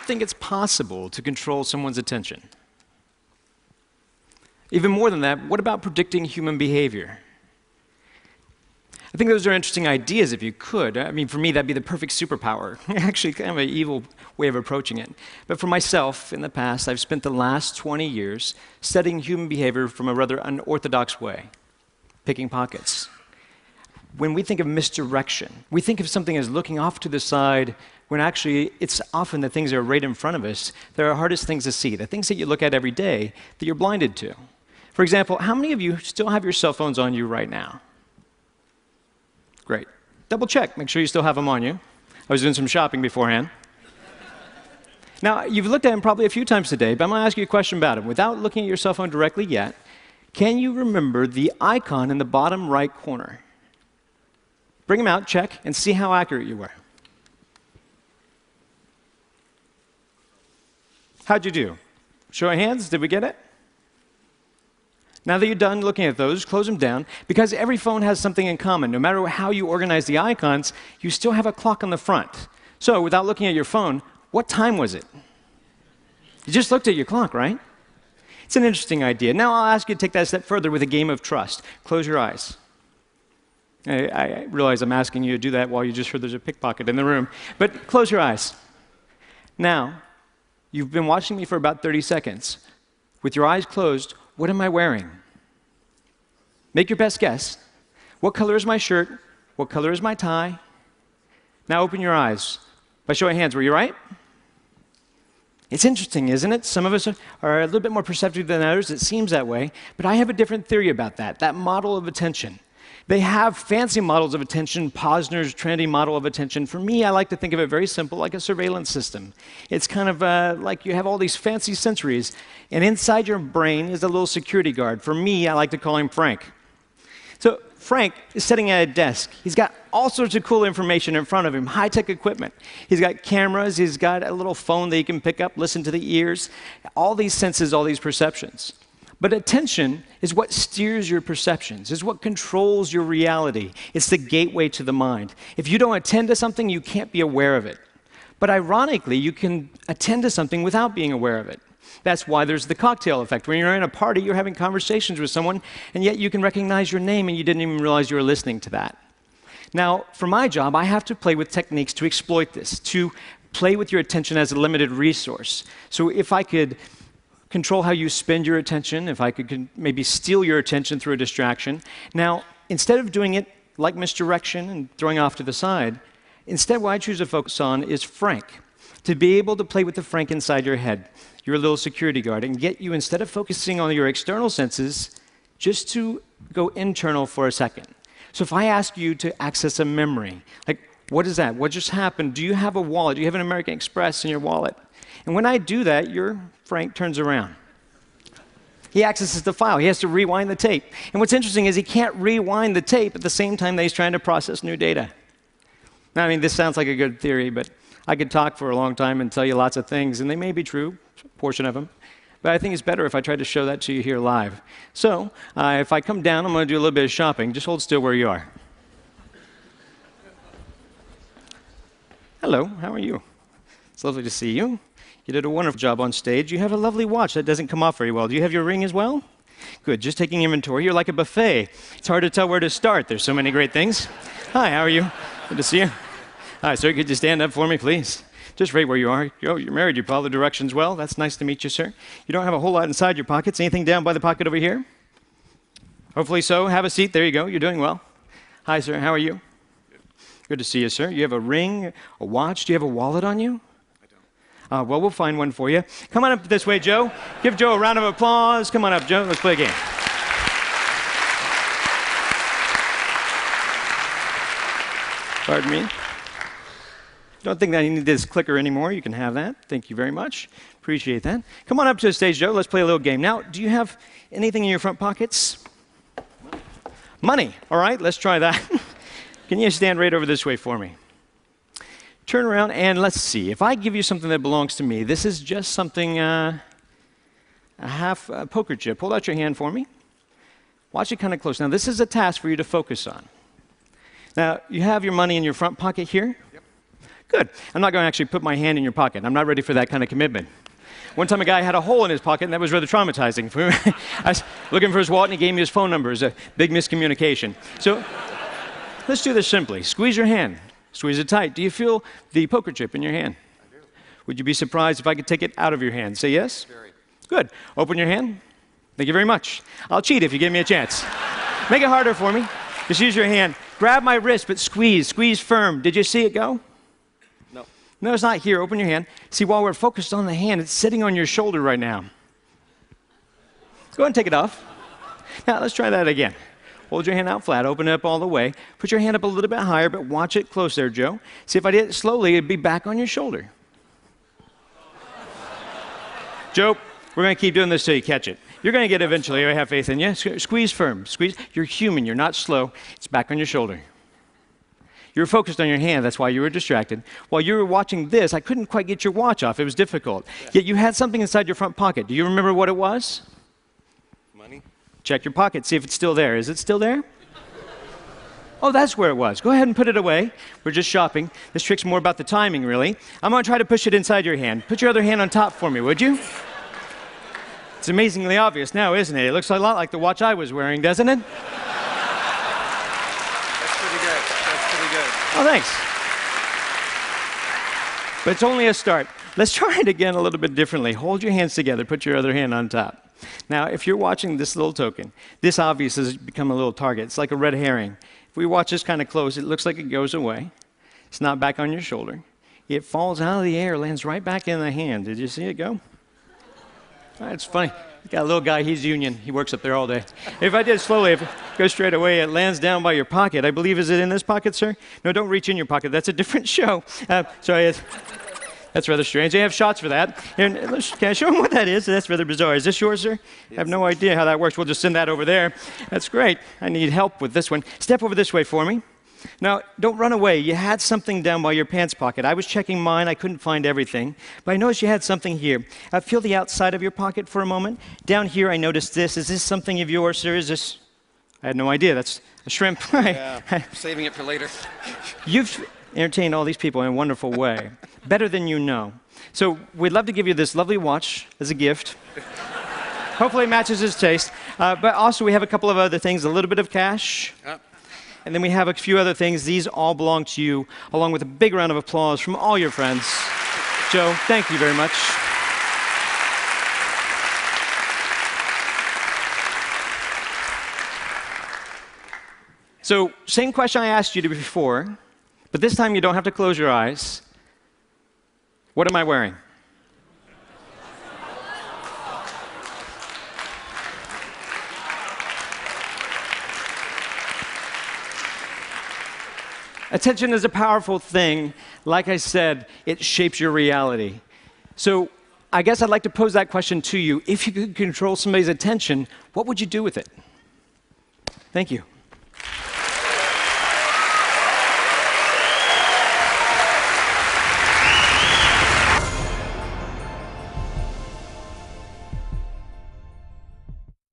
think it's possible to control someone's attention? Even more than that, what about predicting human behavior? I think those are interesting ideas if you could. I mean, for me, that'd be the perfect superpower. Actually, kind of an evil way of approaching it. But for myself, in the past, I've spent the last 20 years studying human behavior from a rather unorthodox way, picking pockets. When we think of misdirection, we think of something as looking off to the side, when actually it's often the things that are right in front of us that are the hardest things to see, the things that you look at every day that you're blinded to. For example, how many of you still have your cell phones on you right now? Great. Double check, make sure you still have them on you. I was doing some shopping beforehand. Now, you've looked at them probably a few times today, but I'm going to ask you a question about them. Without looking at your cell phone directly yet, can you remember the icon in the bottom right corner? Bring them out, check, and see how accurate you were. How'd you do? Show of hands, did we get it? Now that you're done looking at those, close them down, because every phone has something in common. No matter how you organize the icons, you still have a clock on the front. So without looking at your phone, what time was it? You just looked at your clock, right? It's an interesting idea. Now I'll ask you to take that a step further with a game of trust. Close your eyes. I realize I'm asking you to do that while you just heard there's a pickpocket in the room, but close your eyes. Now, you've been watching me for about 30 seconds. With your eyes closed, what am I wearing? Make your best guess. What color is my shirt? What color is my tie? Now open your eyes. By show of hands, were you right? It's interesting, isn't it? Some of us are a little bit more perceptive than others. It seems that way. But I have a different theory about that model of attention. They have fancy models of attention, Posner's trendy model of attention. For me, I like to think of it very simple, like a surveillance system. It's kind of like you have all these fancy sensories, and inside your brain is a little security guard. For me, I like to call him Frank. So Frank is sitting at a desk. He's got all sorts of cool information in front of him, high-tech equipment. He's got cameras. He's got a little phone that he can pick up, listen to the ears, all these senses, all these perceptions. But attention is what steers your perceptions, is what controls your reality. It's the gateway to the mind. If you don't attend to something, you can't be aware of it. But ironically, you can attend to something without being aware of it. That's why there's the cocktail effect. When you're in a party, you're having conversations with someone, and yet you can recognize your name, and you didn't even realize you were listening to that. Now, for my job, I have to play with techniques to exploit this, to play with your attention as a limited resource. So if I could control how you spend your attention, if I could maybe steal your attention through a distraction. Now, instead of doing it like misdirection and throwing off to the side, instead what I choose to focus on is Frank, to be able to play with the Frank inside your head, your little security guard, and get you, instead of focusing on your external senses, just to go internal for a second. So if I ask you to access a memory, like, what is that? What just happened? Do you have a wallet? Do you have an American Express in your wallet? And when I do that, your Frank turns around. He accesses the file. He has to rewind the tape. And what's interesting is he can't rewind the tape at the same time that he's trying to process new data. Now, I mean, this sounds like a good theory, but I could talk for a long time and tell you lots of things, and they may be true, a portion of them. But I think it's better if I try to show that to you here live. So, if I come down, I'm going to do a little bit of shopping. Just hold still where you are. Hello, how are you? It's lovely to see you. You did a wonderful job on stage. You have a lovely watch that doesn't come off very well. Do you have your ring as well? Good, just taking inventory. You're like a buffet. It's hard to tell where to start. There's so many great things. Hi, how are you? Good to see you. Hi, sir, could you stand up for me, please? Just right where you are. You're married. You follow the directions well. That's nice to meet you, sir. You don't have a whole lot inside your pockets. Anything down by the pocket over here? Hopefully so. Have a seat. There you go. You're doing well. Hi, sir. How are you? Good to see you, sir. You have a ring, a watch. Do you have a wallet on you? Well, we'll find one for you. Come on up this way, Joe. Give Joe a round of applause. Come on up, Joe. Let's play a game. Pardon me. Don't think that I need this clicker anymore. You can have that. Thank you very much. Appreciate that. Come on up to the stage, Joe. Let's play a little game. Now, do you have anything in your front pockets? Money. All right, let's try that. Can you stand right over this way for me? Turn around and let's see. If I give you something that belongs to me, this is just something, a half poker chip. Hold out your hand for me. Watch it kind of close. Now, this is a task for you to focus on. Now, you have your money in your front pocket here? Yep. Good. I'm not going to actually put my hand in your pocket. I'm not ready for that kind of commitment. One time a guy had a hole in his pocket, and that was rather traumatizing. I was looking for his wallet, and he gave me his phone number. It was a big miscommunication. So let's do this simply. Squeeze your hand. Squeeze it tight. Do you feel the poker chip in your hand? I do. Would you be surprised if I could take it out of your hand? Say yes? Very. Good. Open your hand. Thank you very much. I'll cheat if you give me a chance. Make it harder for me. Just use your hand. Grab my wrist, but squeeze. Squeeze firm. Did you see it go? No. No, it's not here. Open your hand. See, while we're focused on the hand, it's sitting on your shoulder right now. Go ahead and take it off. Now, let's try that again. Hold your hand out flat. Open it up all the way. Put your hand up a little bit higher, but watch it close there, Joe. See, if I did it slowly, it'd be back on your shoulder. Joe, we're going to keep doing this till you catch it. You're going to get it eventually. I have faith in you. Squeeze firm. Squeeze. You're human. You're not slow. It's back on your shoulder. You were focused on your hand. That's why you were distracted. While you were watching this, I couldn't quite get your watch off. It was difficult. Yet you had something inside your front pocket. Do you remember what it was? Money? Check your pocket. See if it's still there. Is it still there? Oh, that's where it was. Go ahead and put it away. We're just shopping. This trick's more about the timing, really. I'm going to try to push it inside your hand. Put your other hand on top for me, would you? It's amazingly obvious now, isn't it? It looks a lot like the watch I was wearing, doesn't it? That's pretty good. That's pretty good. Oh, thanks. But it's only a start. Let's try it again a little bit differently. Hold your hands together. Put your other hand on top. Now, if you're watching this little token, this obviously has become a little target. It's like a red herring. If we watch this kind of close, it looks like it goes away. It's not back on your shoulder. It falls out of the air, lands right back in the hand. Did you see it go? It's funny. Got a little guy, he's union. He works up there all day. If I did it slowly, if it goes straight away, it lands down by your pocket. I believe, is it in this pocket, sir? No, don't reach in your pocket. That's a different show. Sorry, that's rather strange. They have shots for that. Can I show them what that is? That's rather bizarre. Is this yours, sir? Yes. I have no idea how that works. We'll just send that over there. That's great. I need help with this one. Step over this way for me. Now, don't run away. You had something down by your pants pocket. I was checking mine. I couldn't find everything. But I noticed you had something here. Feel the outside of your pocket for a moment. Down here, I noticed this. Is this something of yours, sir? Is this? I had no idea. That's a shrimp. Yeah, saving it for later. You've entertained all these people in a wonderful way. Better than you know. So we'd love to give you this lovely watch as a gift. Hopefully it matches his taste. But also we have a couple of other things. A little bit of cash. And then we have a few other things. These all belong to you, along with a big round of applause from all your friends. Joe, thank you very much. So, same question I asked you before, but this time you don't have to close your eyes. What am I wearing? Attention is a powerful thing. Like I said, it shapes your reality. So I guess I'd like to pose that question to you. If you could control somebody's attention, what would you do with it? Thank you.